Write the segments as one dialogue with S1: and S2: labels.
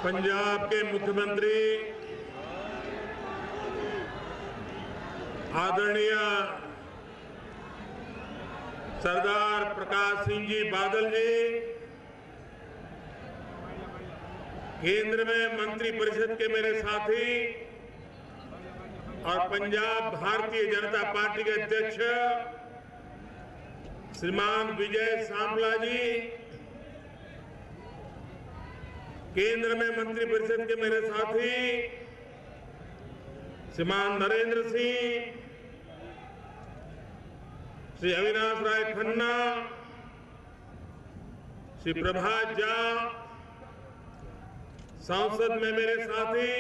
S1: पंजाब के मुख्यमंत्री आदरणीय सरदार प्रकाश सिंह जी बादल जी, केंद्र में मंत्रिपरिषद के मेरे साथी और पंजाब भारतीय जनता पार्टी के अध्यक्ष श्रीमान विजय सांपला जी, केंद्र में मंत्रिपरिषद के मेरे साथी श्रीमान नरेंद्र सिंह, श्री अविनाश राय खन्ना, श्री प्रभात झा, संसद में मेरे साथी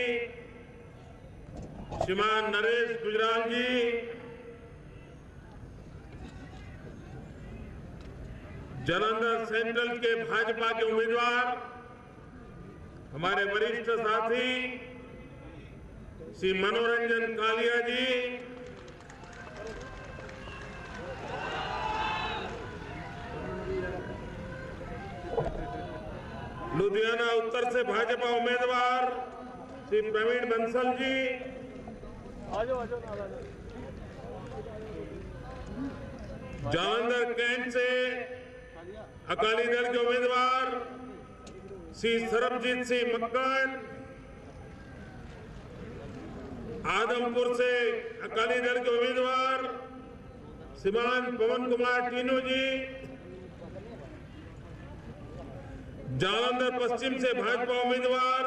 S1: श्रीमान नरेश गुजराल जी, जालंधर सेंट्रल के भाजपा के उम्मीदवार हमारे वरिष्ठ साथी श्री मनोरंजन कालिया जी, लुधियाना उत्तर से भाजपा उम्मीदवार श्री प्रवीण बंसल जी, जालंधर कैंट से अकाली दल के उम्मीदवार श्री सरबजीत सिंह मक्कड़, आदमपुर से अकाली दल के उम्मीदवार श्रीमान पवन कुमार टीनू जी, जालंधर पश्चिम से भाजपा उम्मीदवार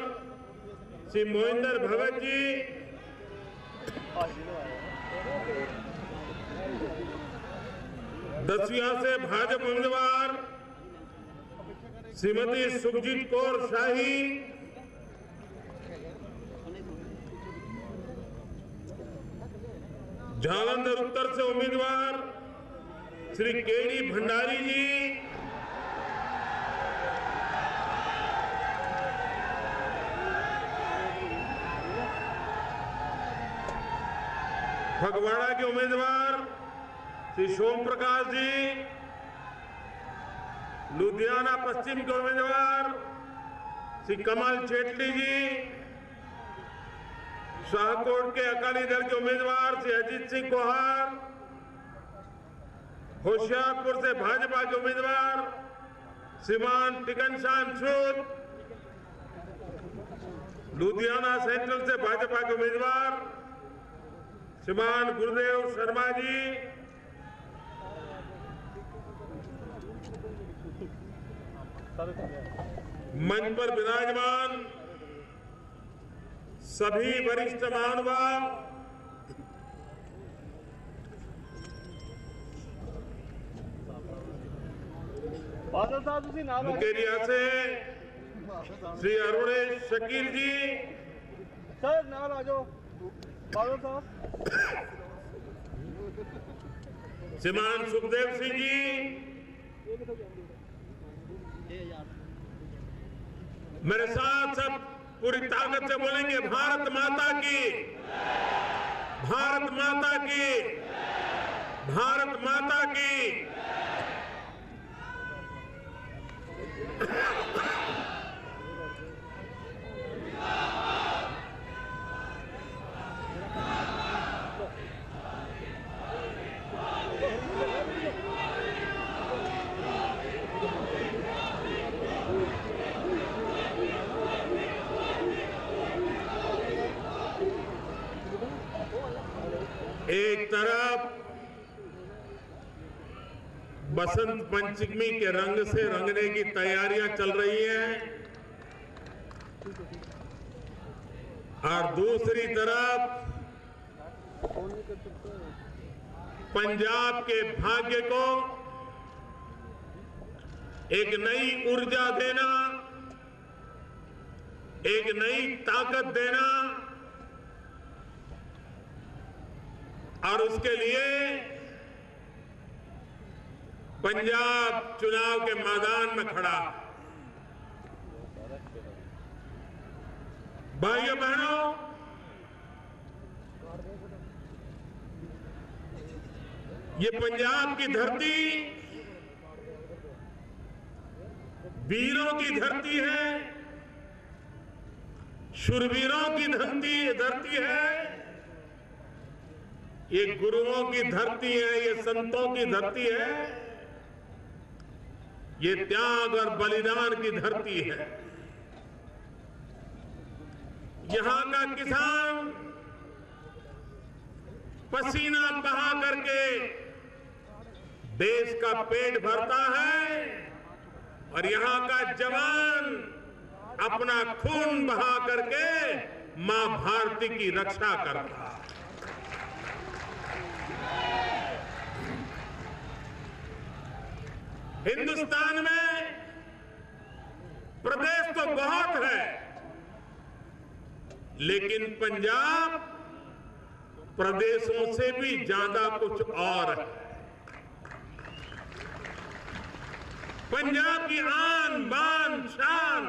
S1: श्री मोहिंदर भगत जी, दसिया से भाजपा उम्मीदवार श्रीमती सुखजीत कौर शाही, जालंधर उत्तर से उम्मीदवार श्री केडी भंडारी जी, फगवाड़ा के उम्मीदवार श्री सोम प्रकाश जी, लुधियाना पश्चिम के उम्मीदवार श्री कमल चेटली जी, शाहकोट के अकाली दल के उम्मीदवार श्री अजीत सिंह कोहार, होशियारपुर से भाजपा के उम्मीदवार श्रीमान टिकनशान सूद, लुधियाना सेंट्रल से भाजपा के उम्मीदवार श्रीमान गुरुदेव शर्मा जी, मंच पर विराजमान सभी वरिष्ठ महानुभाव, मुकेरिया से श्री अरुणेश शकील जी,
S2: सर नाम आ जाओ बादल साहब,
S1: श्रीमान सुखदेव सिंह जी, मेरे साथ सब पूरी ताकत से बोलेंगे भारत माता की, भारत माता की, भारत माता की। एक तरफ बसंत पंचमी के रंग से रंगने की तैयारियां चल रही हैं और दूसरी तरफ पंजाब के भाग्य को एक नई ऊर्जा देना, एक नई ताकत देना और उसके लिए पंजाब चुनाव के मैदान में खड़ा। भाइयों बहनों, ये पंजाब की धरती वीरों की धरती है, शूरवीरों की धरती है, ये गुरुओं की धरती है, ये संतों की धरती है, ये त्याग और बलिदान की धरती है। यहां का किसान पसीना बहा करके देश का पेट भरता है और यहां का जवान अपना खून बहा करके मां भारती की रक्षा करता है। हिंदुस्तान में प्रदेश तो बहुत है, लेकिन पंजाब प्रदेशों से भी ज्यादा कुछ और है। पंजाब की आन बान शान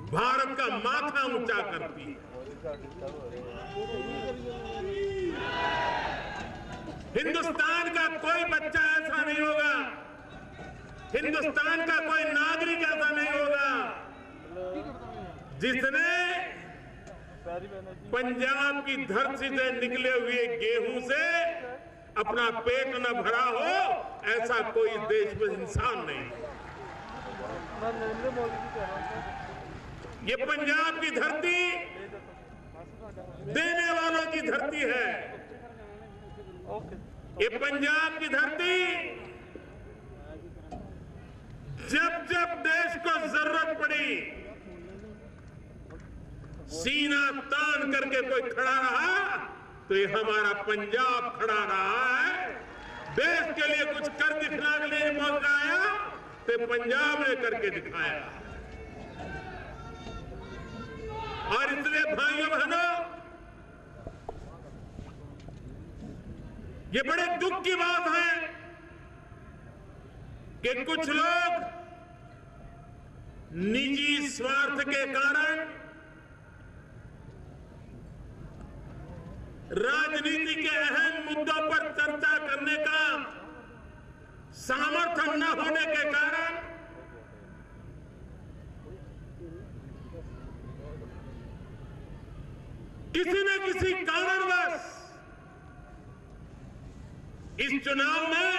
S1: भारत का माथा ऊंचा करती है। हिंदुस्तान का कोई बच्चा ऐसा नहीं होगा, हिंदुस्तान का कोई नागरिक ऐसा नहीं होगा जिसने पंजाब की धरती से निकले हुए गेहूं से अपना पेट न भरा हो, ऐसा कोई देश में इंसान नहीं। ये पंजाब की धरती देने वालों की धरती है। ये पंजाब की धरती जब जब देश को जरूरत पड़ी, सीना तान करके कोई खड़ा रहा, तो ये हमारा पंजाब खड़ा रहा है। देश के लिए कुछ कर दिखाने के लिए मौका आया तो पंजाब ने करके दिखाया। और इसलिए भाइयों बहनों, ये बड़े दुख की बात है कि कुछ लोग निजी स्वार्थ के कारण राजनीति के अहम मुद्दों पर चर्चा करने का सामर्थ्य न होने के कारण किसी न किसी कारणवश इस चुनाव में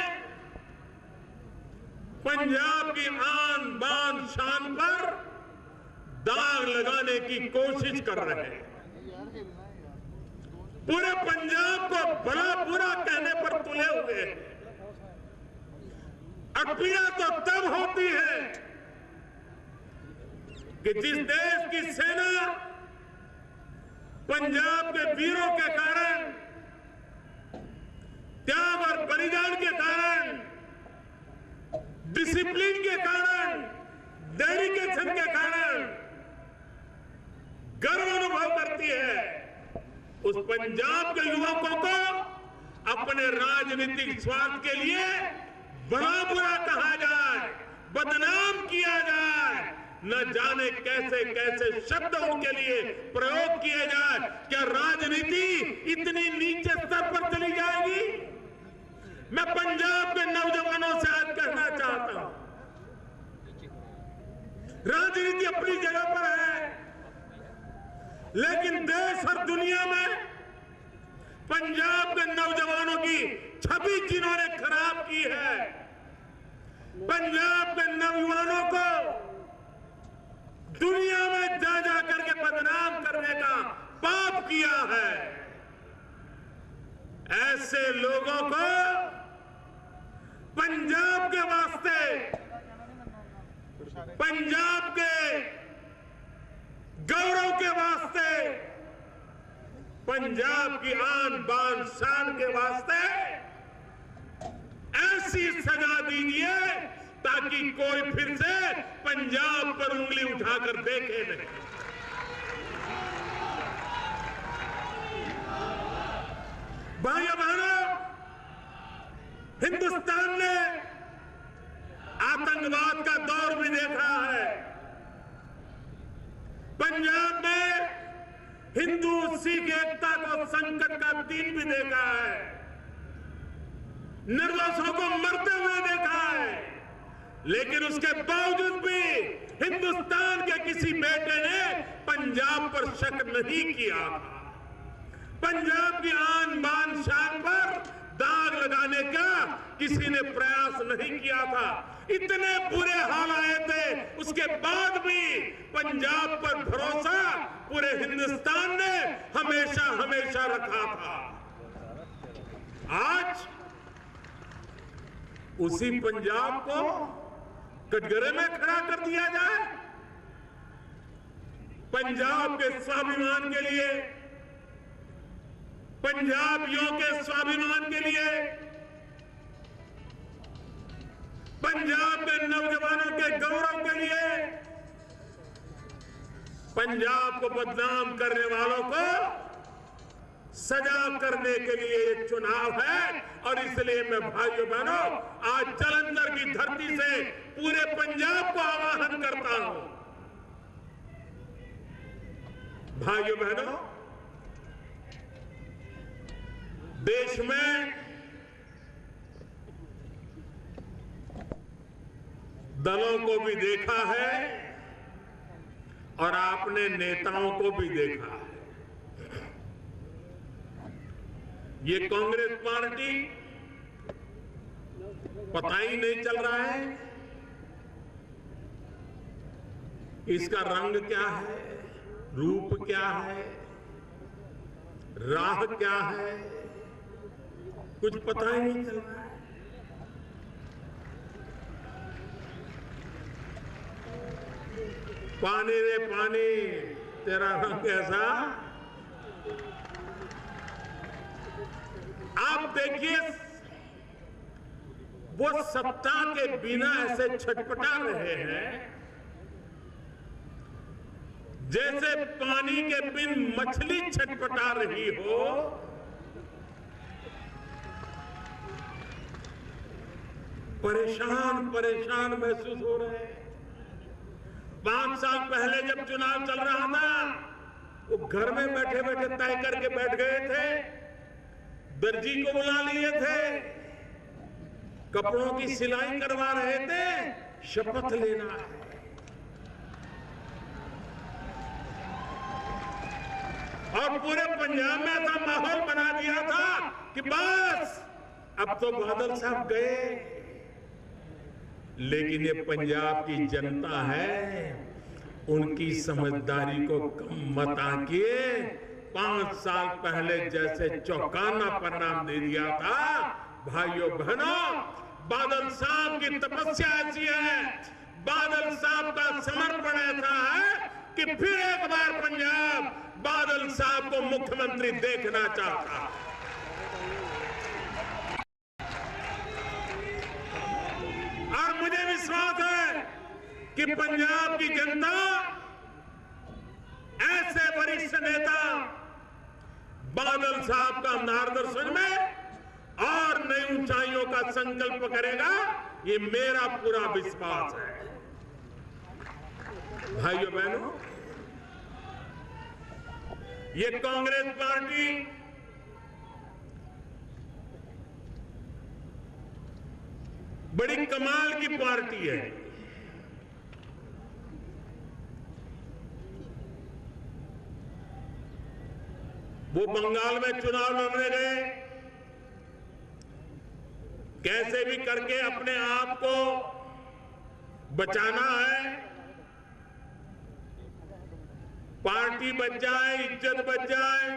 S1: पंजाब की आन बान शान पर दाग लगाने की कोशिश कर रहे हैं। पूरे पंजाब को भला बुरा कहने पर तुले हुए हैं। और पीड़ा तो तब होती है कि जिस देश की सेना पंजाब के वीरों के कारण, त्याग और बलिदान के कारण, डिसिप्लिन के कारण, डेडिकेशन के कारण गर्व अनुभव करती है, उस पंजाब के युवकों को अपने राजनीतिक स्वार्थ के लिए बड़ा बुरा कहा जाए, बदनाम किया जाए, न जाने कैसे कैसे शब्द उनके लिए प्रयोग किए जाए। क्या राजनीति इतनी नीचे स्तर पर चली जाएगी? मैं पंजाब के नौजवानों से आज कहना चाहता हूं, राजनीति अपनी जगह पर है, लेकिन देश और दुनिया में पंजाब के नौजवानों की छवि जिन्होंने खराब की है, पंजाब के नौजवानों को दुनिया में जा जा करके बदनाम करने का पाप किया है, ऐसे लोगों को पंजाब के वास्ते, पंजाब के गौरव के वास्ते, पंजाब की आन बान शान के वास्ते ऐसी सजा दीजिए ताकि कोई फिर से पंजाब पर उंगली उठाकर देखे नहीं। भाइयों बहनों, हिंदुस्तान ने आतंकवाद का दौर भी देखा है, पंजाब में हिंदू सिख एकता को संकट का दिन भी देखा है, निर्दोषों को मरते हुए देखा है, लेकिन उसके बावजूद भी हिंदुस्तान के किसी बेटे ने पंजाब पर शक नहीं किया था। पंजाब की आन बान शान पर दाग लगाने का किसी ने प्रयास नहीं किया था। इतने बुरे हाल आए थे, उसके बाद भी पंजाब पर भरोसा पूरे हिंदुस्तान ने हमेशा हमेशा रखा था। आज उसी पंजाब को कटघरे में खड़ा कर दिया जाए। पंजाब के स्वाभिमान के लिए, पंजाबियों के स्वाभिमान के लिए, पंजाब के नौजवानों के गौरव के लिए, पंजाब को बदनाम करने वालों को सजा करने के लिए ये चुनाव है। और इसलिए मैं भाइयों बहनों आज जालंधर की धरती से पूरे पंजाब को आह्वान करता हूं। भाइयों बहनों, देश में दलों को भी देखा है और आपने नेताओं को भी देखा है। ये कांग्रेस पार्टी पता ही नहीं चल रहा है इसका रंग क्या है, रूप क्या है, राह क्या है, कुछ पता ही नहीं चल रहा है। पानी रे पानी, तेरा रंग कैसा। आप देखिए, वो सत्ता के बिना ऐसे छटपटा रहे हैं जैसे पानी के बिन मछली छटपटा रही हो। परेशान परेशान महसूस हो रहे हैं। 5 साल पहले जब चुनाव चल रहा था, वो घर में बैठे बैठे तय करके बैठ गए थे, दर्जी को बुला लिए थे, कपड़ों की सिलाई करवा रहे थे, शपथ लेना है। और पूरे पंजाब में ऐसा माहौल बना दिया था कि बस अब तो बादल साहब गए। लेकिन ये पंजाब की जनता है, उनकी समझदारी को कम मत आंकिए। 5 साल पहले जैसे चौंकाना परिणाम दे दिया था। भाइयों बहनों, बादल साहब की तपस्या ऐसी है, बादल साहब का समर्पण ऐसा है कि फिर एक बार पंजाब बादल साहब को मुख्यमंत्री देखना चाहता है। और मुझे विश्वास है कि पंजाब की जनता ऐसे वरिष्ठ नेता बादल साहब का मार्गदर्शन में और नई ऊंचाइयों का संकल्प करेगा, ये मेरा पूरा विश्वास है। भाइयों बहनों, ये कांग्रेस पार्टी बड़ी कमाल की पार्टी है। वो बंगाल में चुनाव लड़ने गए, कैसे भी करके अपने आप को बचाना है, पार्टी बच जाए, इज्जत बच जाए।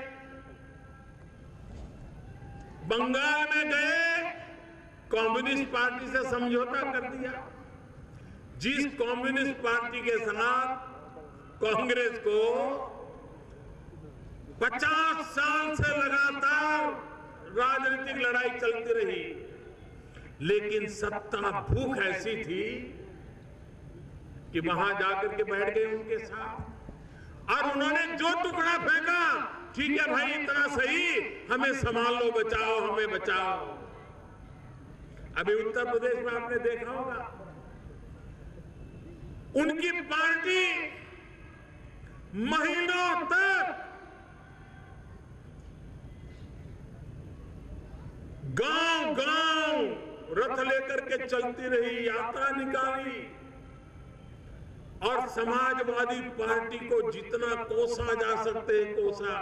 S1: बंगाल में गए, कम्युनिस्ट पार्टी से समझौता कर दिया। जिस कम्युनिस्ट पार्टी के साथ कांग्रेस को 50 साल से लगातार राजनीतिक लड़ाई चलती रही, लेकिन सत्ता भूख ऐसी थी कि वहां जाकर के बैठ गए उनके साथ। और उन्होंने जो टुकड़ा फेंका, ठीक है भाई इतना सही, हमें संभाल लो, बचाओ, हमें बचाओ। अभी उत्तर प्रदेश में आपने देखा होगा, उनकी पार्टी महीनों तक गांव-गांव रथ लेकर के चलती रही, यात्रा निकाली और समाजवादी पार्टी को जितना कोसा जा सकते कोसा,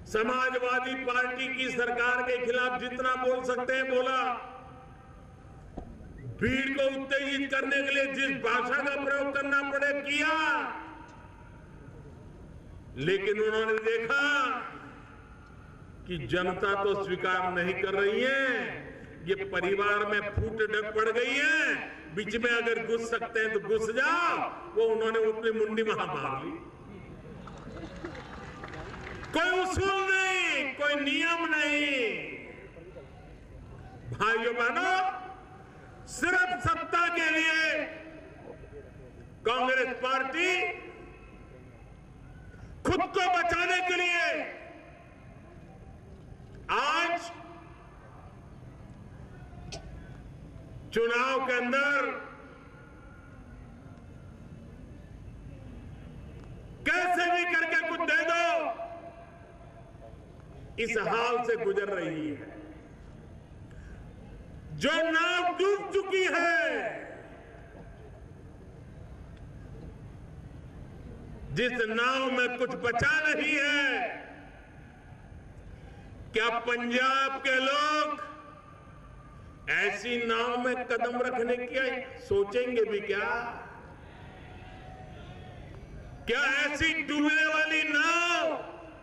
S1: समाजवादी पार्टी की सरकार के खिलाफ जितना बोल सकते हैं बोला, भीड़ को उत्तेजित करने के लिए जिस भाषा का प्रयोग करना पड़े किया, लेकिन उन्होंने देखा कि जनता तो स्वीकार नहीं कर रही है, ये परिवार में फूट पड़ गई है, बीच में अगर घुस सकते हैं तो घुस जाओ, वो उन्होंने अपनी मुंडी वहां मार ली। कोई उसूल नहीं, कोई नियम नहीं। भाइयों बहनों, सिर्फ सत्ता के लिए कांग्रेस पार्टी खुद को बचाने के लिए आज चुनाव के अंदर कैसे भी करके कुछ दे दो, इस हाल से गुजर रही है। जो नाव डूब चुकी है, जिस नाव में कुछ बचा नहीं है, क्या पंजाब के लोग ऐसी नाव में कदम रखने की सोचेंगे भी क्या? क्या ऐसी डूबने वाली नाव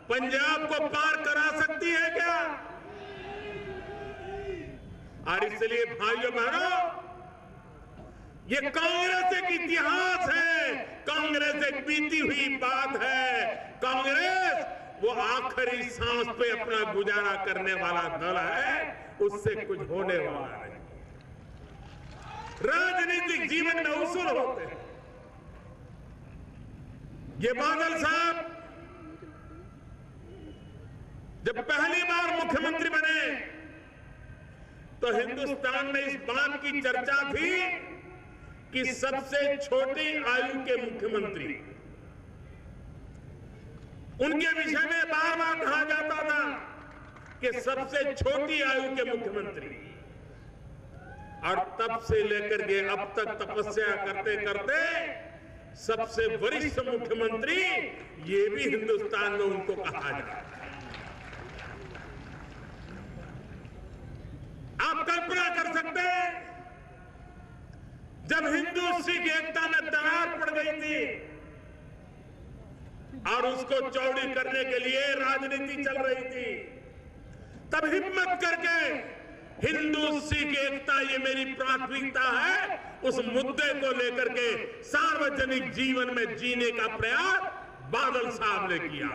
S1: पंजाब को पार करा सकती है क्या? और इसलिए भाइयों बहनों, ये कांग्रेस एक इतिहास है, कांग्रेस एक बीती हुई बात है। कांग्रेस वो आखिरी सांस पे अपना गुजारा करने वाला दल है, उससे कुछ होने वाला नहीं। राजनीतिक जीवन में उसूल होते हैं। ये बादल साहब जब पहली बार मुख्यमंत्री बने तो हिंदुस्तान में इस बात की चर्चा थी कि सबसे छोटी आयु के मुख्यमंत्री, उनके विषय में बार बार कहा जाता था कि सबसे छोटी आयु के मुख्यमंत्री, और तब से लेकर के अब तक तपस्या करते करते सबसे वरिष्ठ मुख्यमंत्री, ये भी हिंदुस्तान में उनको कहा जाता है। आप कल्पना कर सकते हैं, जब हिंदू सिख एकता में दरार पड़ गई थी और उसको चौड़ी करने के लिए राजनीति चल रही थी, तब हिम्मत करके हिंदू सिख एकता ये मेरी प्राथमिकता है, उस मुद्दे को लेकर के सार्वजनिक जीवन में जीने का प्रयास बादल साहब ने किया।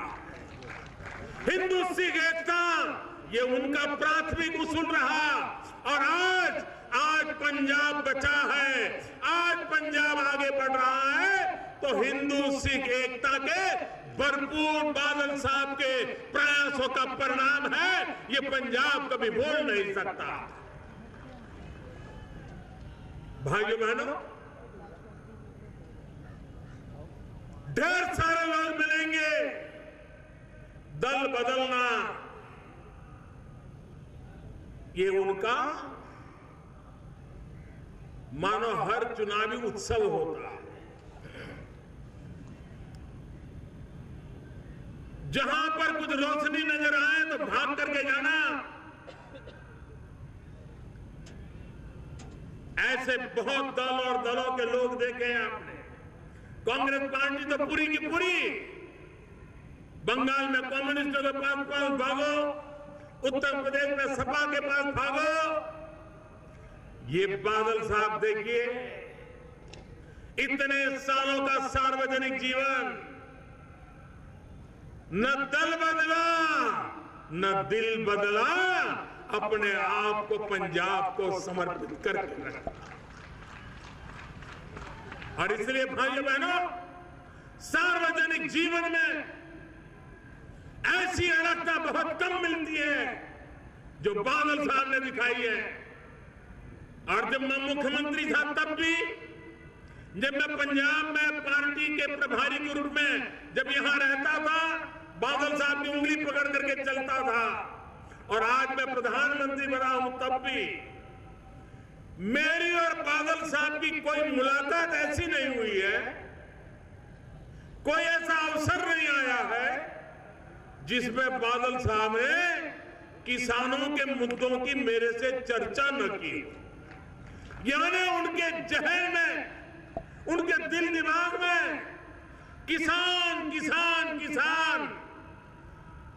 S1: हिंदू सिख एकता ये उनका प्राथमिक उसूल रहा, और आज पंजाब बचा है, आज पंजाब आगे बढ़ रहा है, तो हिंदू सिख एकता के भरपूर बादल साहब के प्रयासों का परिणाम है। ये पंजाब कभी भूल नहीं सकता। भाइयों बहनों, ढेर सारे लोग मिलेंगे, दल बदलना ये उनका मानो हर चुनावी उत्सव होता है। जहां पर कुछ रोशनी नजर आए तो भाग करके जाना, ऐसे बहुत दल और दलों के लोग देखे हैं आपने। कांग्रेस पार्टी तो पूरी की पूरी बंगाल में कम्युनिस्टों के पास भागो, उत्तर प्रदेश में सपा के पास भागो। ये बादल साहब देखिए, इतने सालों का सार्वजनिक जीवन, न दल बदला न दिल बदला, अपने आप को पंजाब को समर्पित करके रखा। और इसलिए भाइयों बहनों, सार्वजनिक जीवन में ऐसी अड़गता बहुत कम मिलती है जो बादल साहब ने दिखाई है। और जब मैं मुख्यमंत्री था तब भी, जब मैं पंजाब में पार्टी के प्रभारी के रूप में जब यहां रहता था, बादल साहब की उंगली पकड़ करके चलता था। और आज मैं प्रधानमंत्री बना हूं तब भी मेरी और बादल साहब की कोई मुलाकात ऐसी नहीं हुई है, कोई ऐसा अवसर नहीं आया है जिसमें बादल साहब ने किसानों के मुद्दों की मेरे से चर्चा न की। यानी उनके जहन में, उनके दिल दिमाग में किसान किसान किसान,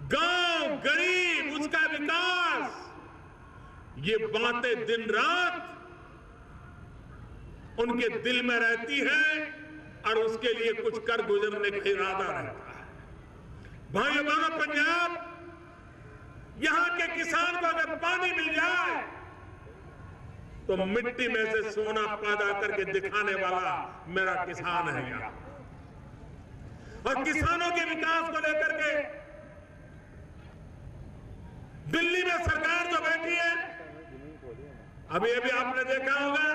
S1: गांव गरीब, उसका विकास, ये बातें दिन रात उनके दिल में रहती है और उसके लिए कुछ कर गुजरने का इरादा रहता है। भाइयों बहनों, पंजाब, यहां के किसान को अगर पानी मिल जाए तो मिट्टी में से सोना पैदा करके दिखाने वाला मेरा किसान है यहाँ। और किसानों के विकास को लेकर के दिल्ली में सरकार जो बैठी है, अभी अभी आपने देखा होगा,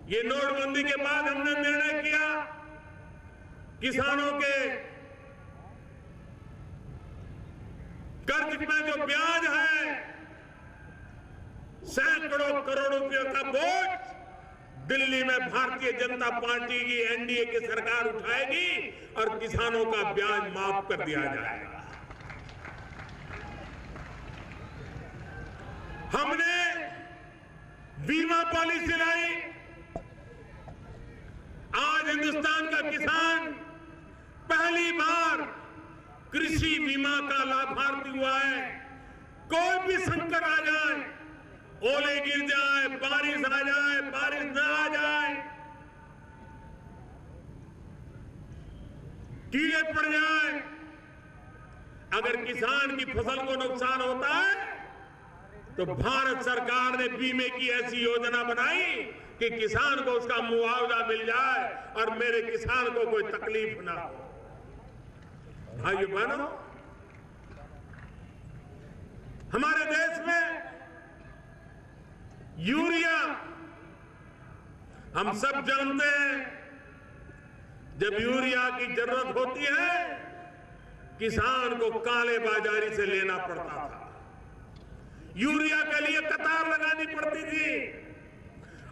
S1: ये नोटबंदी के बाद हमने निर्णय किया किसानों के कर्ज में जो ब्याज है, सैकड़ों करोड़ रुपयों का बोझ दिल्ली में भारतीय जनता पार्टी की एनडीए की सरकार उठाएगी और किसानों का ब्याज माफ कर दिया जाएगा। हमने बीमा पॉलिसी लाई। आज हिंदुस्तान का किसान पहली बार कृषि बीमा का लाभार्थी हुआ है। कोई भी संकट आ जाए, ओले गिर जाए, बारिश आ जाए, बारिश न आ जाए, कीड़े पड़ जाए, अगर किसान की फसल को नुकसान होता है तो भारत सरकार ने बीमे की ऐसी योजना बनाई कि किसान को उसका मुआवजा मिल जाए और मेरे किसान को कोई तकलीफ ना हो। भाइयों बहनों, हमारे देश में यूरिया, हम सब जानते हैं, जब यूरिया की जरूरत होती है किसान को काले बाजारी से लेना पड़ता था। यूरिया के लिए कतार लगानी पड़ती थी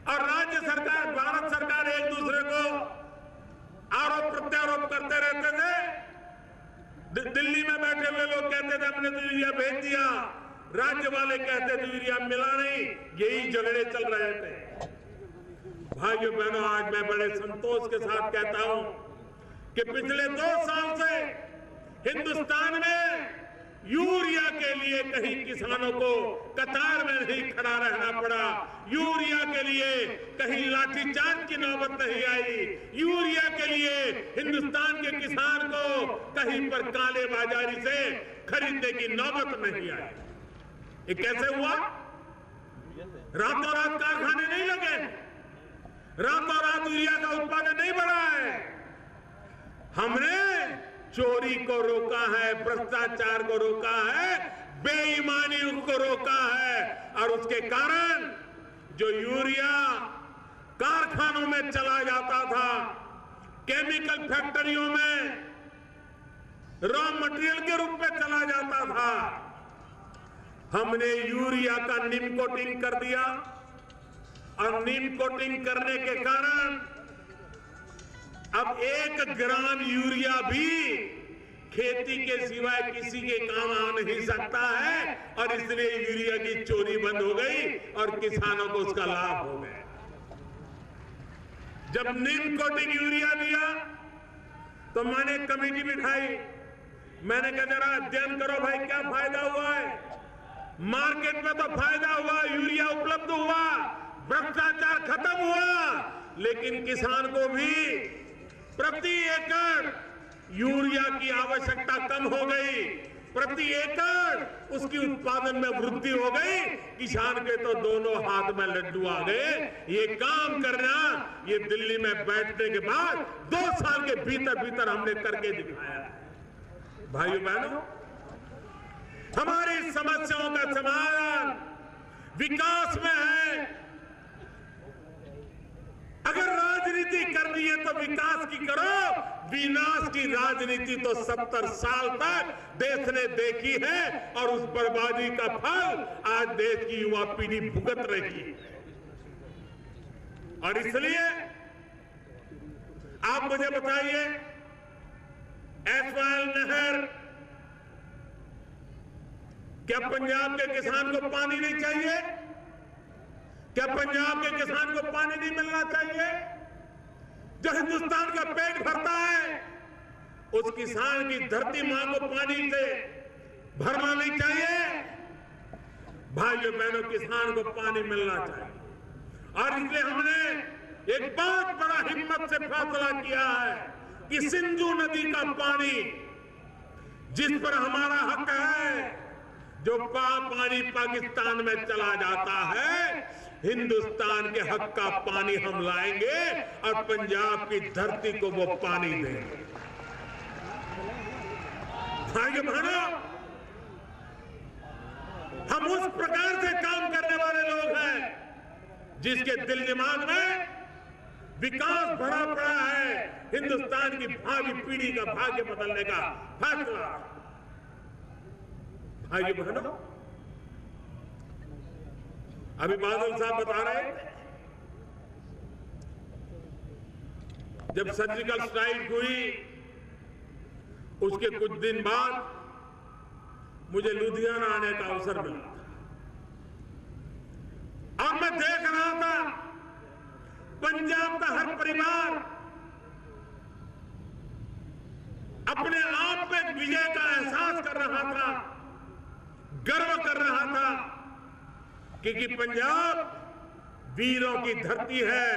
S1: और राज्य सरकार, भारत सरकार एक दूसरे को आरोप प्रत्यारोप करते रहते थे। दिल्ली में बैठे हुए लोग कहते थे हमने तो यूरिया भेज दिया, राज्य वाले कहते थे यूरिया मिला नहीं, यही झगड़े चल रहे थे। भाइयों बहनों, आज मैं बड़े संतोष के साथ कहता हूं कि पिछले 2 साल से हिंदुस्तान में यूरिया के लिए कहीं किसानों को कतार में नहीं खड़ा रहना पड़ा, यूरिया के लिए कहीं लाठीचार्ज की नौबत नहीं आई, यूरिया के लिए हिंदुस्तान के किसान को कहीं पर काले बाजारी से खरीदने की नौबत नहीं आई। ये कैसे हुआ? रातों रात कारखाने नहीं लगे, रातों रात यूरिया का उत्पादन नहीं बढ़ा है। हमने चोरी को रोका है, भ्रष्टाचार को रोका है, बेईमानी को रोका है और उसके कारण जो यूरिया कारखानों में चला जाता था, केमिकल फैक्ट्रियों में रॉ मटेरियल के रूप में चला जाता था, हमने यूरिया का नीम कोटिंग कर दिया और नीम कोटिंग करने के कारण अब 1 ग्राम यूरिया भी खेती के सिवाय किसी के काम आ नहीं सकता है और इसलिए यूरिया की चोरी बंद हो गई और किसानों को उसका लाभ हो गया। जब नीम कोटिंग यूरिया दिया तो मैंने कमेटी बिठाई, मैंने कहा जरा अध्ययन करो भाई क्या फायदा हुआ है। मार्केट में तो फायदा हुआ, यूरिया उपलब्ध हुआ, भ्रष्टाचार खत्म हुआ, लेकिन किसान को भी प्रति एकड़ यूरिया की आवश्यकता कम हो गई, प्रति एकड़ उसकी उत्पादन में वृद्धि हो गई। किसान के तो दोनों हाथ में लड्डू आ गए। ये काम करना, ये दिल्ली में बैठने के बाद 2 साल के भीतर भीतर हमने करके दिखाया। भाइयों बहनों, हमारी समस्याओं का समाधान विकास में है। अगर राजनीति राजनीति करनी है तो विकास की करो, विनाश की राजनीति तो 70 साल तक देश ने देखी है और उस बर्बादी का फल आज देश की युवा पीढ़ी भुगत रही है। और इसलिए आप मुझे बताइए, एसवाइएल नहर, क्या पंजाब के किसान को पानी नहीं चाहिए? क्या पंजाब के किसान को पानी नहीं मिलना चाहिए? जो हिंदुस्तान का पेट भरता है, उस किसान की धरती मां को पानी से भरना नहीं चाहिए? भाइयों बहनों, किसान को पानी मिलना चाहिए। और इसलिए हमने एक बहुत बड़ा हिम्मत से फैसला किया है कि सिंधु नदी का पानी, जिस पर हमारा हक है, जो पानी पाकिस्तान में चला जाता है, हिंदुस्तान के हक का पानी हम लाएंगे और पंजाब की धरती को वो पानी देंगे। भाइयों बहनों, हम उस प्रकार से काम करने वाले लोग हैं जिसके दिल दिमाग में विकास भरा पड़ा है, हिंदुस्तान की भावी पीढ़ी का भाग्य बदलने का फैसला। भाइयों बहनों, अभी बादल साहब बता रहे थे, जब सर्जिकल स्ट्राइक हुई उसके कुछ दिन बाद मुझे लुधियाना आने का अवसर मिला और मैं देख रहा था पंजाब का हर परिवार अपने आप में विजय का एहसास कर रहा था, गर्व कर रहा था, क्योंकि पंजाब वीरों की धरती है।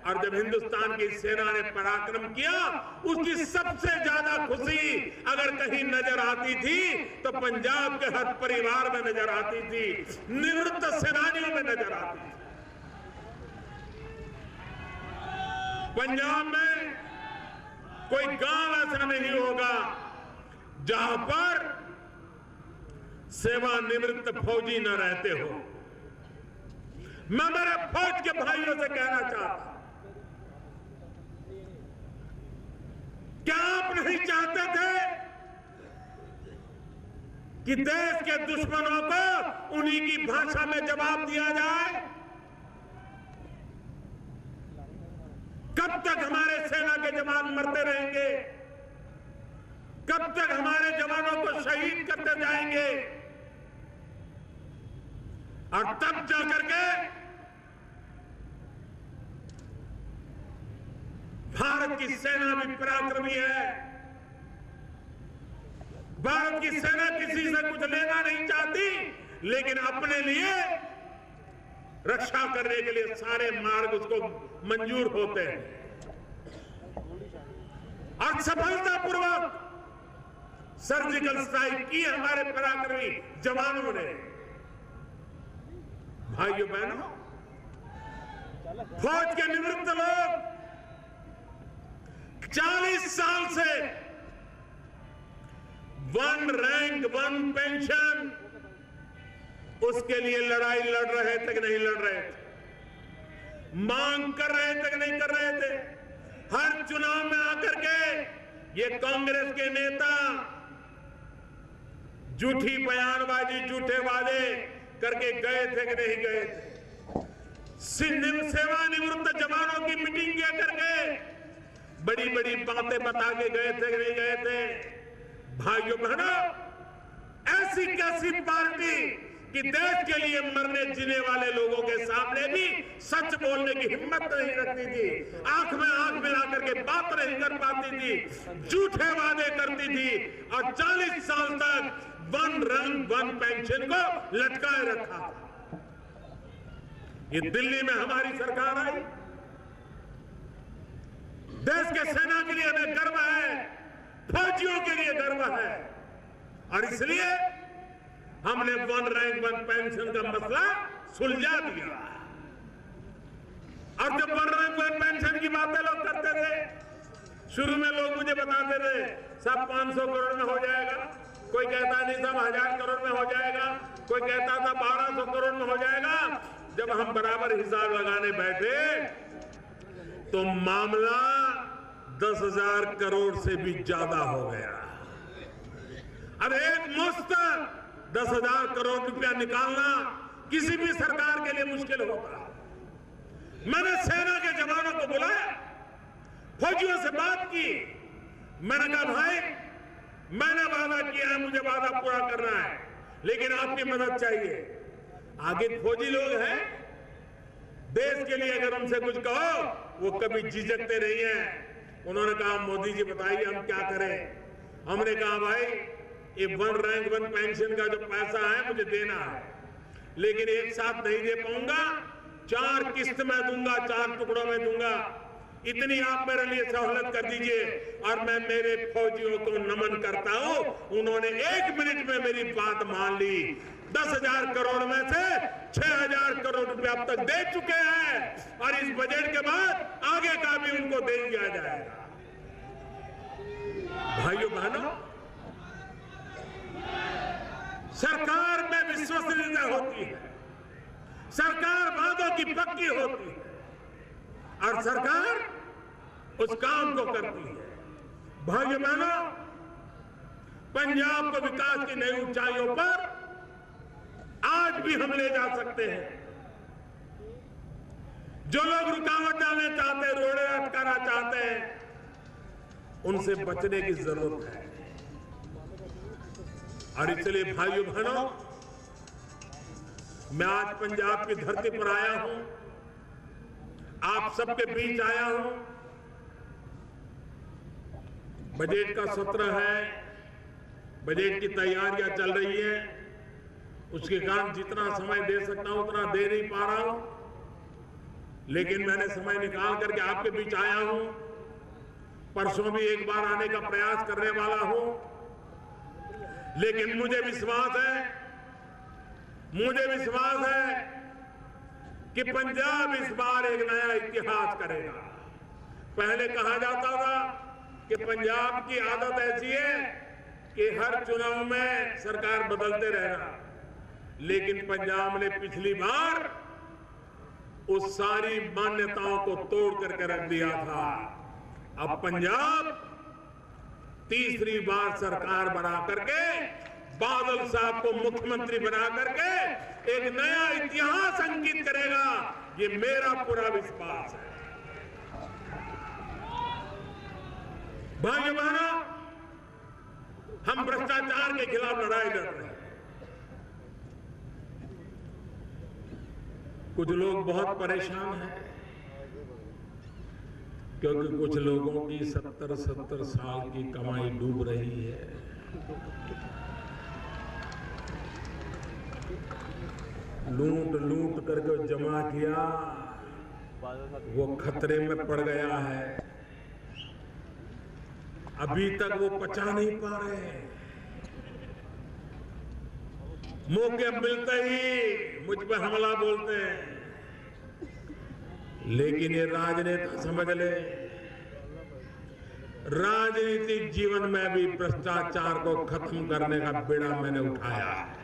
S1: और जब हिंदुस्तान की सेना ने पराक्रम किया, उसकी सबसे ज्यादा खुशी अगर कहीं नजर आती थी तो पंजाब के हर परिवार में नजर आती थी, निवृत्त सेनानियों में नजर आती थी। पंजाब में कोई गांव ऐसा नहीं होगा जहां पर सेवानिवृत्त फौजी न रहते हो। मैं मेरे फौज के भाइयों से कहना चाहता, क्या आप नहीं चाहते थे कि देश के दुश्मनों को उन्हीं की भाषा में जवाब दिया जाए? कब तक हमारे सेना के जवान मरते रहेंगे? कब तक हमारे जवानों को शहीद करते जाएंगे? और तब जाकर के भारत की सेना भी पराक्रमी है। भारत की सेना किसी से कुछ लेना नहीं चाहती, लेकिन अपने लिए रक्षा करने के लिए सारे मार्ग उसको मंजूर होते हैं। और सफलतापूर्वक सर्जिकल स्ट्राइक की हमारे पराक्रमी जवानों ने। भाइयों बहनों, फौज के निवृत्त लोग 40 साल से वन रैंक वन पेंशन, उसके लिए लड़ाई लड़ रहे थे कि नहीं लड़ रहे थे, मांग कर रहे थे कि नहीं कर रहे थे। हर चुनाव में आकर के ये कांग्रेस के नेता झूठी बयानबाजी, झूठे वादे करके गए थे कि नहीं गए थे। सेवानिवृत्त जवानों की मीटिंग किया करके बड़ी बड़ी बातें बता के गए थे कि नहीं गए थे। भाइयों बहनों, ऐसी कैसी पार्टी कि देश के लिए मरने जीने वाले लोगों के सामने भी सच बोलने की हिम्मत नहीं रखती थी, आंख में आंख मिला करके बात नहीं कर पाती थी, झूठे वादे करती थी और 40 साल तक वन रैंक वन पेंशन को लटकाए रखा था। ये दिल्ली में हमारी सरकार आई, देश के सेना के लिए हमें गर्व है, फौजियों के लिए गर्व है, और इसलिए हमने वन रैंक वन पेंशन का मसला सुलझा दिया। और जब वन रैंक वन पेंशन की बातें लोग करते थे, शुरू में लोग मुझे बताते थे सब 500 करोड़ में हो जाएगा, कोई कहता नहीं सब 1000 करोड़ में हो जाएगा, कोई कहता था 1200 करोड़ में हो जाएगा। जब हम बराबर हिसाब लगाने बैठे तो मामला 10,000 करोड़ से भी ज्यादा हो गया। अब एक मुश्त 10,000 करोड़ रुपया निकालना किसी भी सरकार के लिए मुश्किल होगा। मैंने सेना के जवानों को बुलाया, फौजियों से बात की। मैंने कहा भाई, मैंने वादा किया है, मुझे वादा पूरा करना है, लेकिन आपकी मदद चाहिए। आगे फौजी लोग हैं, देश के लिए अगर उनसे कुछ कहो वो कभी झिझकते नहीं है। उन्होंने कहा मोदी जी बताइए हम क्या करें। हमने कहा भाई ये 1 रैंक 1 पेंशन का जो पैसा है मुझे देना है, लेकिन एक साथ नहीं दे पाऊंगा, 4 किस्त में दूंगा, 4 टुकड़ों में दूंगा। इतनी आप मेरे लिए सहूलत कर दीजिए। और मैं मेरे फौजियों को नमन करता हूं, उन्होंने 1 मिनट में मेरी बात मान ली। 10,000 करोड़ में से 6,000 करोड़ रुपया अब तक दे चुके हैं और इस बजट के बाद आगे का भी उनको दे दिया जाएगा। भाइयों बहनों, सरकार में विश्वसनीयता होती है, सरकार वादों की पक्की होती है और सरकार उस काम को करती है। भाइयों बहनों, पंजाब को विकास की नई ऊंचाइयों पर आज भी हम ले जा सकते हैं। जो लोग रुकावट डालना चाहते हैं, रोड़े अटकाना चाहते हैं, उनसे बचने की जरूरत है। और इसलिए भाइयों बहनों, मैं आज पंजाब की धरती पर आया हूं, आप सबके बीच आया हूं। बजट का सत्र है, बजट की तैयारियां चल रही है, उसके कारण जितना समय दे सकता हूं उतना दे नहीं पा रहा हूं, लेकिन मैंने समय निकाल करके आपके बीच आया हूं। परसों भी एक बार आने का प्रयास करने वाला हूं, लेकिन मुझे विश्वास है कि पंजाब इस बार एक नया इतिहास करेगा। पहले कहा जाता था कि पंजाब की आदत ऐसी है कि हर चुनाव में सरकार बदलते रहना, लेकिन पंजाब ने पिछली बार उस सारी मान्यताओं को तोड़ करके रख दिया था। अब पंजाब तीसरी बार सरकार बना करके, बादल साहब को मुख्यमंत्री बना करके एक नया इतिहास अंकित करेगा, ये मेरा पूरा विश्वास है। भाइयों बहनों, हम भ्रष्टाचार के खिलाफ लड़ाई लड़ रहे हैं। कुछ लोग बहुत परेशान हैं क्योंकि कुछ लोगों की 70-70 साल की कमाई डूब रही है। लूट करके जमा किया, वो खतरे में पड़ गया है। अभी तक वो पचा नहीं पा रहे। मौके मिलते ही मुझ पे हमला बोलते हैं, लेकिन ये राजनेता समझ ले, राजनीतिक जीवन में भी भ्रष्टाचार को खत्म करने का बेड़ा मैंने उठाया है।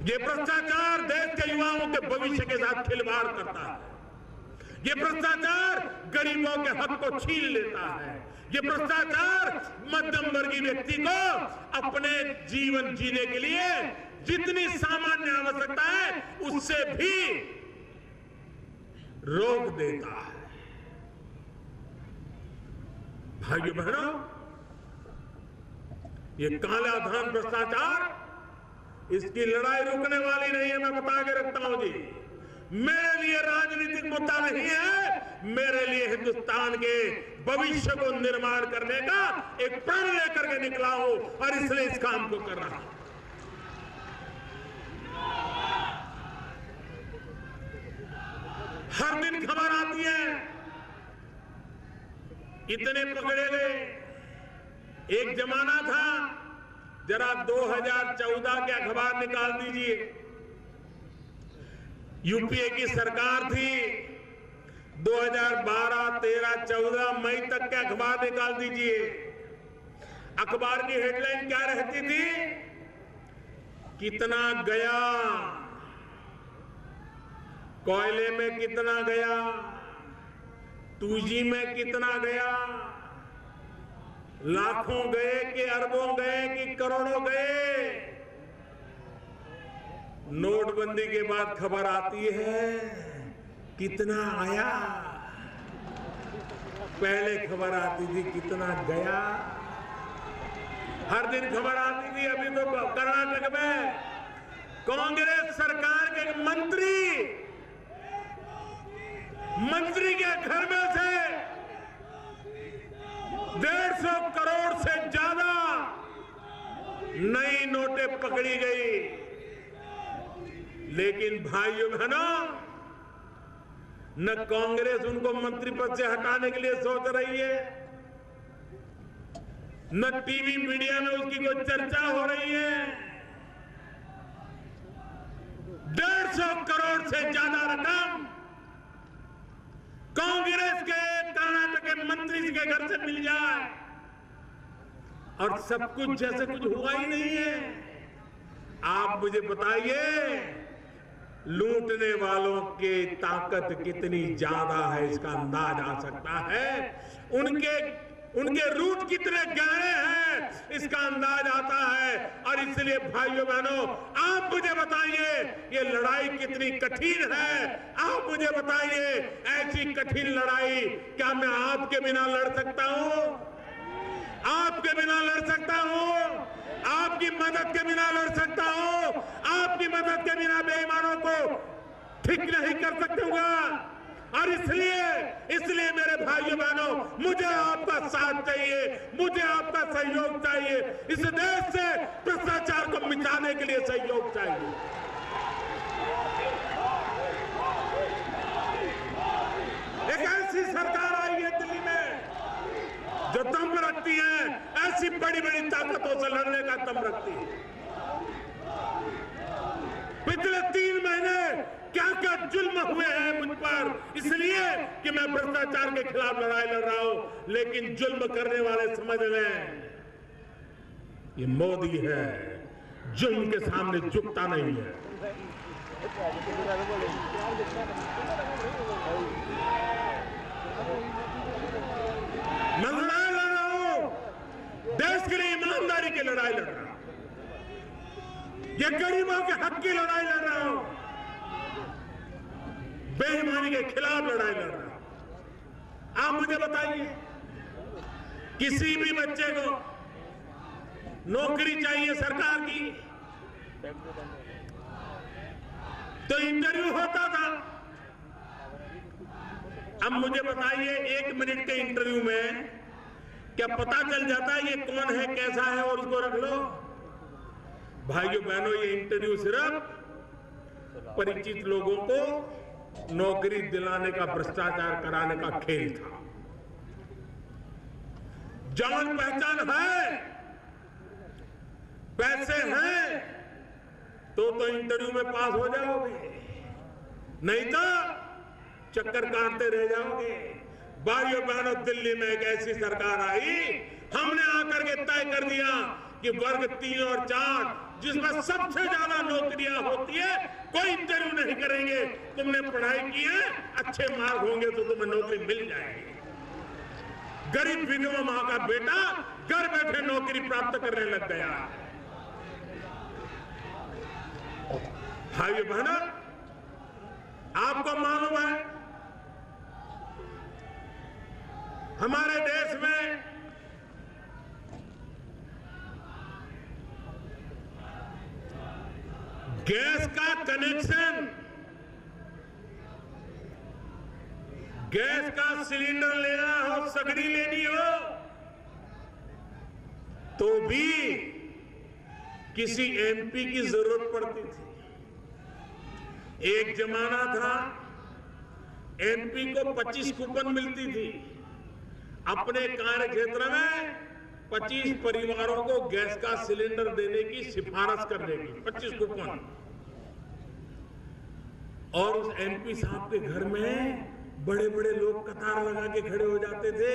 S1: ये भ्रष्टाचार देश के युवाओं के भविष्य के साथ खिलवाड़ करता है। ये भ्रष्टाचार गरीबों के हक को छीन लेता है। ये भ्रष्टाचार मध्यम वर्गीय व्यक्ति को अपने जीवन जीने के लिए जितनी सामान्य आवश्यकता है उससे भी रोक देता है। भाइयों बहनों, ये काला धन भ्रष्टाचार, इसकी लड़ाई रुकने वाली नहीं है। मैं बता के रखता हूं जी, मेरे लिए राजनीतिक मुद्दा नहीं है, मेरे लिए हिंदुस्तान के भविष्य को निर्माण करने का एक प्रण लेकर के निकला हूं और इसलिए इस काम को कर रहा हूं। हर दिन खबर आती है, इतने पकड़े गए। एक जमाना था, जरा 2014 के अखबार निकाल दीजिए, यूपीए की सरकार थी, 2012, 13, 14 मई तक के अखबार निकाल दीजिए। अखबार की हेडलाइन क्या रहती थी? कितना गया, कोयले में कितना गया, 2G में कितना गया, लाखों गए कि अरबों गए कि करोड़ों गए। नोटबंदी के बाद खबर आती है कितना आया, पहले खबर आती थी कितना गया। हर दिन खबर आती थी। अभी तो कर्नाटक में कांग्रेस सरकार के मंत्री के घर में से 150 करोड़ से ज्यादा नई नोटें पकड़ी गई। लेकिन भाइयों बहनों, न कांग्रेस उनको मंत्री पद से हटाने के लिए सोच रही है, न टीवी मीडिया में उसकी कोई चर्चा हो रही है। 150 करोड़ से ज्यादा रकम कांग्रेस के कर्नाटक के मंत्री के घर से मिल जाए और सब कुछ जैसे कुछ हुआ ही नहीं है। आप मुझे बताइए, लूटने वालों की ताकत कितनी ज्यादा है इसका अंदाज आ सकता है। उनके रूट कितने गहरे हैं इसका अंदाज आता है। और इसलिए भाइयों बहनों, आप मुझे बताइए ये लड़ाई कितनी कठिन है। आप मुझे बताइए, ऐसी कठिन लड़ाई क्या मैं आपके बिना लड़ सकता हूं? आपके बिना लड़ सकता हूं? आपकी मदद के बिना लड़ सकता हूं? आपकी मदद के बिना बेईमानों को ठीक नहीं कर सकूंगा। और इसलिए मेरे भाइयों बहनों, मुझे आपका साथ चाहिए, मुझे आपका सहयोग चाहिए। इस देश से भ्रष्टाचार को मिटाने के लिए सहयोग चाहिए। एक ऐसी सरकार आई है दिल्ली में जो दम रखती है, ऐसी बड़ी बड़ी ताकतों से लड़ने का दम रखती है। पिछले 3 महीने क्या क्या जुल्म हुए हैं मुझ पर, इसलिए कि मैं भ्रष्टाचार के खिलाफ लड़ाई लड़ रहा हूं। लेकिन जुल्म करने वाले समझ लें, ये मोदी है, जुल्म के सामने झुकता नहीं है। मैं लड़ाई लड़ रहा हूं, देश के लिए ईमानदारी की लड़ाई लड़ रहा हूं, ये गरीबों के हक की लड़ाई लड़ रहा हूं, बेईमानी के खिलाफ लड़ाई लड़ रहा हूं। आप मुझे बताइए, किसी भी बच्चे को नौकरी चाहिए सरकार की तो इंटरव्यू होता था। अब मुझे बताइए, 1 मिनट के इंटरव्यू में क्या पता चल जाता है ये कौन है, कैसा है और उसको रख लो? भाइयों बहनों, ये इंटरव्यू सिर्फ परिचित लोगों को नौकरी दिलाने का, भ्रष्टाचार कराने का खेल था। जान पहचान है, पैसे हैं तो इंटरव्यू में पास हो जाओगे, नहीं तो चक्कर काटते रह जाओगे। भाइयों बहनों, दिल्ली में एक ऐसी सरकार आई, हमने आकर के तय कर दिया कि वर्ग 3 और 4 जिसमें सबसे ज्यादा नौकरियां होती है, कोई इंटरव्यू नहीं करेंगे। तुमने पढ़ाई की है, अच्छे मार्क होंगे तो तुम्हें नौकरी मिल जाएगी। गरीब विधवा मां का बेटा घर बैठे नौकरी प्राप्त करने लग गया। भाइयों बहनों, आपको मालूम है हमारे देश में गैस का कनेक्शन, गैस का सिलेंडर लेना हो, सगड़ी लेनी हो, तो भी किसी एमपी की जरूरत पड़ती थी। एक जमाना था एमपी को 25 कूपन मिलती थी। अपने कार्य क्षेत्र में 25 परिवारों को गैस का सिलेंडर देने की सिफारिश करने की 25 कूपन। और उस एमपी साहब के घर में बड़े बड़े लोग कतार लगा के खड़े हो जाते थे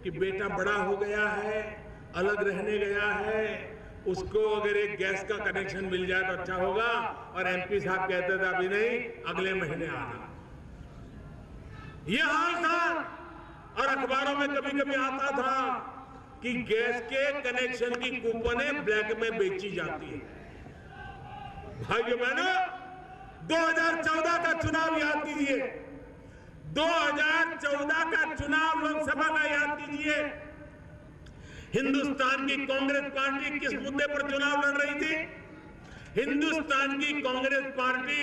S1: कि बेटा बड़ा हो गया है, अलग रहने गया है, उसको अगर एक गैस का कनेक्शन मिल जाए तो अच्छा होगा। और एमपी साहब कहते थे अभी नहीं, अगले महीने आना। यह हाल था। और अखबारों में कभी कभी आता था कि गैस के कनेक्शन की कूपनें ब्लैक में बेची जाती है। भाइयों बहनों, 2014 का चुनाव याद कीजिए। 2014 का चुनाव लोकसभा का याद कीजिए। हिंदुस्तान की कांग्रेस पार्टी किस मुद्दे पर चुनाव लड़ रही थी? हिंदुस्तान की कांग्रेस पार्टी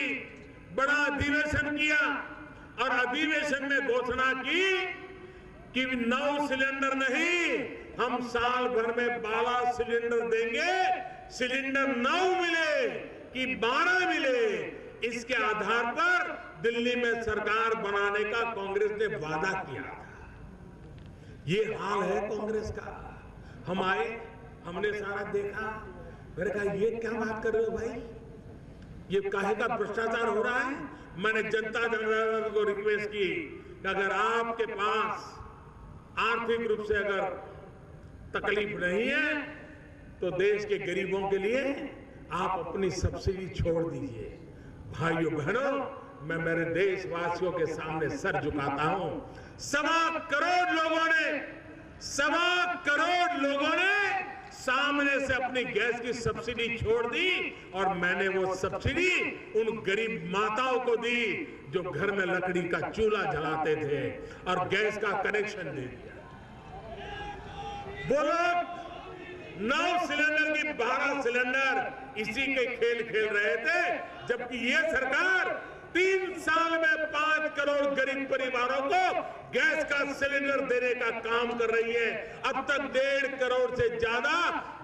S1: बड़ा अधिवेशन किया और अधिवेशन में घोषणा की कि 9 सिलेंडर नहीं, हम साल भर में 12 सिलेंडर देंगे। सिलेंडर 9 मिले कि 12 मिले, इसके आधार पर दिल्ली में सरकार बनाने का कांग्रेस ने वादा किया था। ये हाल है कांग्रेस का। हम आए, हमने सारा देखा, मैंने कहा ये क्या बात कर रहे हो भाई, ये काहे का भ्रष्टाचार हो रहा है। मैंने जनता जनार्दन को रिक्वेस्ट की कि अगर आपके पास आर्थिक रूप से अगर तकलीफ नहीं है तो देश के गरीबों के लिए आप अपनी सब्सिडी छोड़ दीजिए। भाइयों बहनों, मैं मेरे देशवासियों के सामने सर झुकाता हूं। 1.25 करोड़ लोगों ने सामने से अपनी गैस की सब्सिडी छोड़ दी और मैंने वो सब्सिडी उन गरीब माताओं को दी जो घर में लकड़ी का चूल्हा जलाते थे और गैस का कनेक्शन दे दिया। वो लोग 9 सिलेंडर की 12 सिलेंडर इसी के खेल खेल रहे थे, जबकि ये सरकार 3 साल में 5 करोड़ गरीब परिवारों को गैस का सिलेंडर देने का काम कर रही है। अब तक 1.5 करोड़ से ज्यादा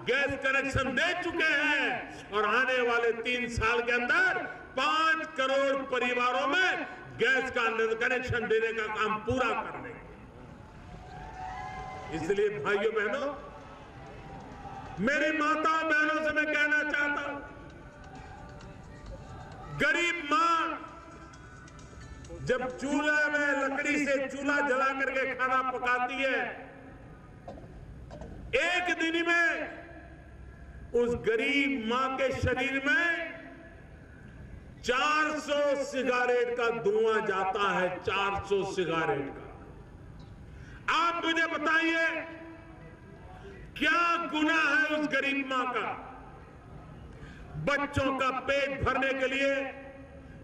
S1: गैस कनेक्शन दे चुके हैं और आने वाले 3 साल के अंदर 5 करोड़ परिवारों में गैस का कनेक्शन देने का काम पूरा कर देंगे। इसलिए भाइयों बहनों, मेरी माताओं बहनों से मैं कहना चाहता हूं, गरीब मां जब चूल्हे में लकड़ी से चूल्हा जला करके खाना पकाती है, एक दिन में उस गरीब मां के शरीर में 400 सिगारेट का धुआं जाता है। 400 सिगारेट का। आप मुझे बताइए क्या गुनाह है उस गरीब मां का? बच्चों का पेट भरने के लिए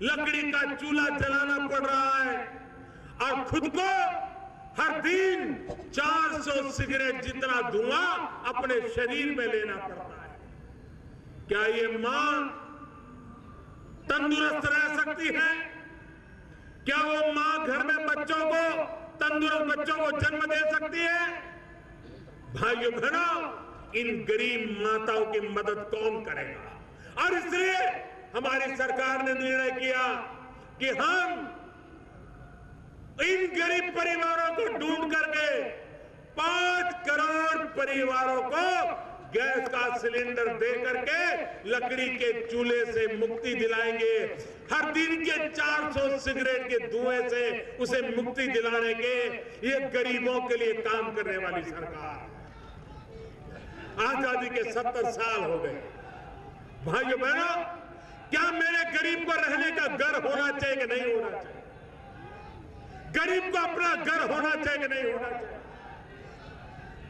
S1: लकड़ी का चूल्हा जलाना पड़ रहा है और खुद को हर दिन 400 सिगरेट जितना धुआं अपने शरीर में लेना पड़ता है। क्या ये मां तंदुरुस्त रह सकती है? क्या वो मां घर में बच्चों को, तंदुरुस्त बच्चों को जन्म दे सकती है? भाइयों बहनों, इन गरीब माताओं की मदद कौन करेगा? और इसलिए हमारी सरकार ने निर्णय किया कि हम इन गरीब परिवारों को ढूंढ करके 5 करोड़ परिवारों को गैस का सिलेंडर दे करके लकड़ी के चूल्हे से मुक्ति दिलाएंगे। हर दिन के 400 सिगरेट के धुएं से उसे मुक्ति दिलाने के ये गरीबों के लिए काम करने वाली सरकार। आजादी के 70 साल हो गए। भाइयों बहनों, क्या मेरे गरीब को रहने का घर होना चाहिए कि नहीं होना चाहिए? गरीब को अपना घर होना चाहिए कि नहीं होना चाहिए?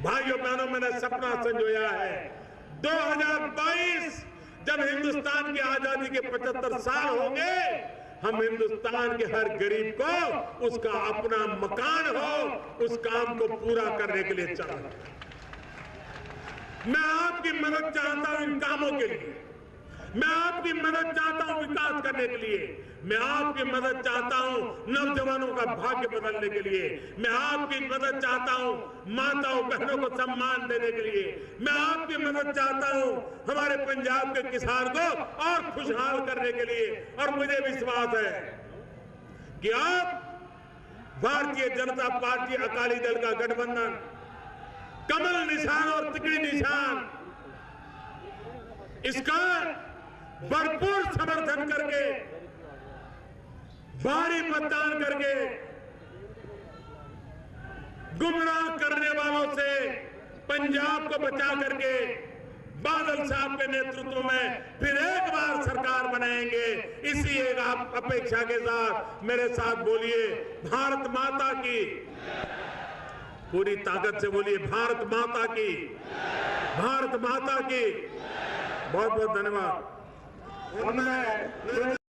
S1: भाइयों बहनों, मैंने सपना संजोया है 2022 जब हिंदुस्तान की आजादी के 75 साल होंगे, हम हिंदुस्तान के हर गरीब को उसका अपना मकान हो, उस काम को पूरा करने के लिए चल रहे हैं। मैं आपकी मदद चाहता हूं इन कामों के लिए। मैं आपकी मदद चाहता हूं विकास करने के लिए। मैं आपकी मदद चाहता हूं नौजवानों का भाग्य बदलने के लिए। मैं आपकी मदद चाहता हूं माताओं बहनों को सम्मान देने के लिए। मैं आपकी मदद चाहता हूं हमारे पंजाब के किसान को और खुशहाल करने के लिए। और मुझे विश्वास है कि आप भारतीय जनता पार्टी अकाली दल का गठबंधन, कमल निशान और तिकड़ी निशान, इसका भरपूर समर्थन करके, भारी मतदान करके, गुमराह करने वालों से पंजाब को बचा करके बादल साहब के नेतृत्व में फिर एक बार सरकार बनाएंगे। इसी एक आप अपेक्षा के साथ मेरे साथ बोलिए, भारत माता की, पूरी ताकत से बोलिए, भारत माता की, भारत माता की। बहुत बहुत धन्यवाद।